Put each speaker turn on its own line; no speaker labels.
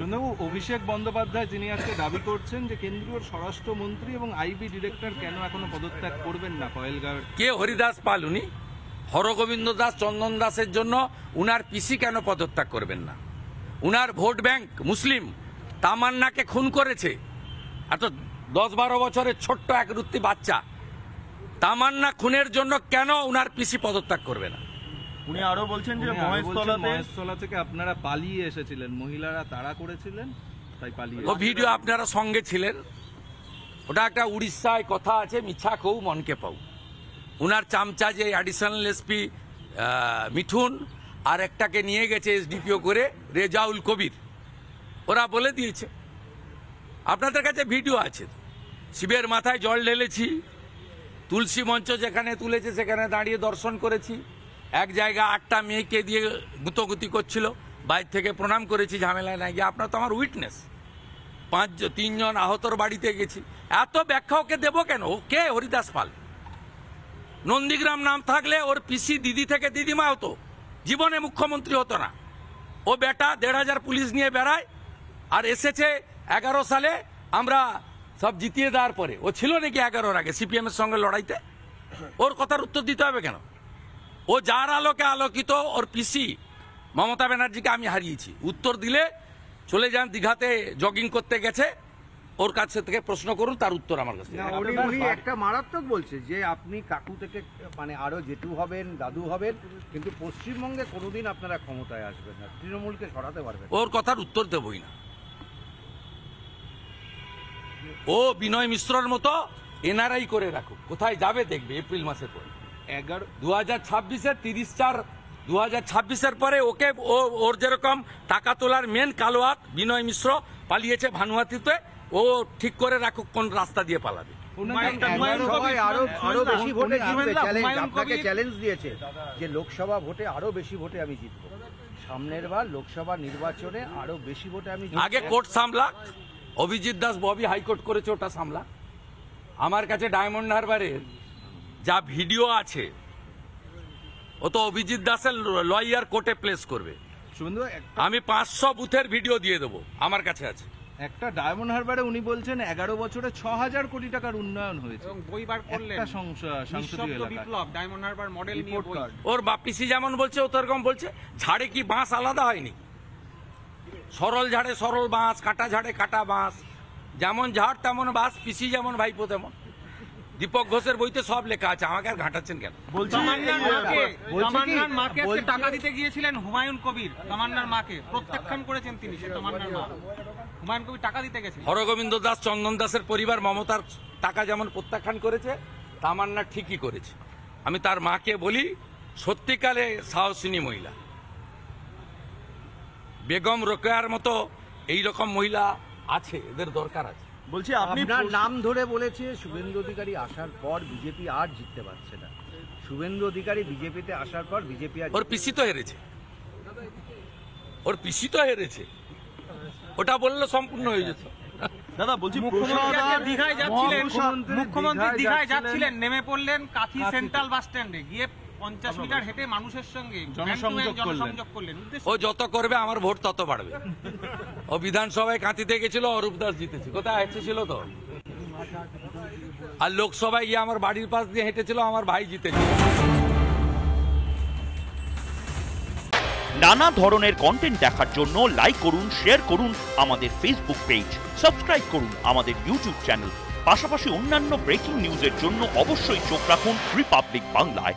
শুনবো অভিষেক বন্দ্যোপাধ্যায় যিনি আজকে দাবি করছেন যে কেন্দ্রীয় স্বরাষ্ট্রমন্ত্রী এবং আইবি ডিরেক্টর কেন এখনো পদত্যাগ করবেন না কয়েলগাঁওয়ের।
কে হরিদাস পাল উনি? হরগোবিন্দ দাস, চন্দন দাসের জন্য উনার পিসি কেন পদত্যাগ করবেন না? উনার ভোট ব্যাংক মুসলিম, তামান্নাকে খুন করেছে। এত 10-12 বছরের ছোট্ট এক রুত্তি বাচ্চা, তামান্না খুনের জন্য কেন উনার পিসি পদত্যাগ করবে না?
উনি আরো বলছেন যে
মহেশতলা থেকে আপনারা পালিয়ে এসেছিলেন, মহিলারা তাড়া করেছিলেন, তাই পালিয়ে।
ও ভিডিও আপনারা সঙ্গে ছিলেন, ওটা একটা উড়িষ্যায় কথা আছে, মিছা কৌ মনকে পাও। উনার চামচা যে অ্যাডিশনাল এসপি মিঠুন আর একটাকে নিয়ে গেছে এসডিপিও করে, রেজাউল কবির, ওরা বলে দিয়েছে। আপনাদের কাছে ভিডিও আছে। শিবের মাথায় জল ঢেলেছি, তুলসী মঞ্চ যেখানে তুলেছে সেখানে দাঁড়িয়ে দর্শন করেছি। এক জায়গা 8টা মেয়েকে দিয়ে গুতোগুতি করছিল, বাইর থেকে প্রণাম করেছি, ঝামেলায় নাই গিয়ে। আপনার তো আমার উইটনেস। 3 জন আহতর বাড়িতে গেছি। এত ব্যাখ্যা ওকে দেবো কেন? ও কে? হরিদাস পাল। নন্দীগ্রাম নাম থাকলে ওর পিসি দিদি থেকে দিদিমা হতো, জীবনে মুখ্যমন্ত্রী হতো না। ও বেটা 1500 পুলিশ নিয়ে বেড়ায়, আর এসেছে 11 সালে আমরা সব জিতিয়ে দেওয়ার পরে। ও ছিল নাকি 11-র আগে সিপিএম এর সঙ্গে লড়াইতে? ওর কথার উত্তর দিতে হবে কেন? ও যার আলোকে আলোকিত, ওর পিসি মমতা ব্যানার্জিকে আমি হারিয়েছি। উত্তর দিলে চলে যান, দীঘাতে জগিং করতে গেছে, ওর কাছে থেকে প্রশ্ন করুন, তার উত্তর আমার কাছে।
উনি একটা মারাত্মক বলছে যে আপনি কাকু থেকে মানে আরো জেঠু হবেন, দাদু হবেন, কিন্তু পশ্চিমবঙ্গে কোনোদিন আপনারা ক্ষমতায় আসবেন না, তৃণমূলকে সরাতে পারবেন।
ওর কথার উত্তর দেবই না। ও বিনয় মিশ্রর মতো এনআরআই করে রাখুক, কোথায় যাবে দেখবে এপ্রিল মাসের পরে। 2026-এর 2026-এর পরে ওকে ওর যেরকম টাকা তোলার মেন কালো হাত বিনয় মিশ্র পালিয়েছে ভানুয়াতিতে, ও ঠিক করে রাখুক কোন রাস্তা দিয়ে পালাবে।
আরো বেশি ভোটে জিতবে, আপনাকে চ্যালেঞ্জ দিয়েছে যে লোকসভা ভোটে আরো বেশি ভোটে আমি জিতবো, সামনের বার লোকসভা নির্বাচনে আরো বেশি ভোটে আমি।
আগে কোর্ট সামলা, অভিজিৎ দাস ববি হাইকোর্ট করেছে, ওটা সামলা। আমার কাছে ডায়মন্ড হারবারের যা ভিডিও আছে, ও তো অভিজিৎ দাসের লয়ার কোর্টে প্লেস করবে। আমি 500 বুথের ভিডিও দিয়ে দেবো, আমার কাছে আছে।
একটা ডায়মন্ড হারবারে উনি বলছেন 11 বছরে 6000 কোটি টাকার উন্নয়ন হয়েছে।
ডায়মন্ড হারবার মডেল নিয়ে বই।
ওর বাপিসি যেমন বলছে ও তো এরকম বলছে। ঝাড়ে কি বাঁশ আলাদা হয়নি? সরল ঝাড়ে সরল বাঁশ, কাটা ঝাড়ে কাটা বাঁশ। যেমন ঝাড় তেমন বাঁশ, পিসি যেমন ভাইপো তেমন। দীপক ঘোষের বইতে সব লেখা আছে, আমাকে আর ঘাটাচ্ছেন কেন?
তামান্নার মাকে টাকা দিতে গিয়েছিলেন হুমায়ুন কবির, তামান্নার মাকে প্রত্যাখ্যান করেছেন তিনি। তামান্নার মা হুমায়ুন কবির টাকা দিতে গেছেন।
হরগোবিন্দ দাস, চন্দন দাসের পরিবার মমতার টাকা যেমন প্রত্যাখ্যান করেছে, তামান্না ঠিকই করেছে। আমি তার মাকে বলি, সত্যিকারে সাহসিনী মহিলা। বেগম রোকেয়ার মতো এইরকম মহিলা আছে, এদের দরকার আছে।
বলছি আপনার নাম ধরে বলেছে শুভেন্দু অধিকারী আসার পর বিজেপি আর জিততে পারছে না। শুভেন্দু অধিকারী বিজেপিতে আসার পর বিজেপি আর,
ওর পিসি তো হেরেছে, ওর পিসি তো হেরেছে, ওটা বললে সম্পূর্ণ হয়ে যেত।
দাদা বলছি, মুখ্যমন্ত্রী দীঘায় যাচ্ছিলেন, নেমে পড়লেন কাঁথি সেন্ট্রাল বাস স্ট্যান্ডে, গিয়ে 50 মিটার হেঁটে মানুষের সঙ্গে জনসংযোগ করলেন।
ও যত করবে আমার ভোট তত বাড়বে। ও বিধানসভায় কাঁথিতে গেছিল, অরূপ দাস জিতেছে। কোথায় হেঁটেছিল তো? আর লোকসভায় গিয়ে আমার বাড়ির পাশ দিয়ে হেঁটেছিল, আমার ভাই জিতেছিল।
নানা ধরনের কন্টেন্ট দেখার জন্য লাইক করুন, শেয়ার করুন আমাদের ফেসবুক পেজ, সাবস্ক্রাইব করুন আমাদের ইউটিউব চ্যানেল। পাশাপাশি অন্যান্য ব্রেকিং নিউজের জন্য অবশ্যই চোখ রাখুন রিপাবলিক বাংলায়।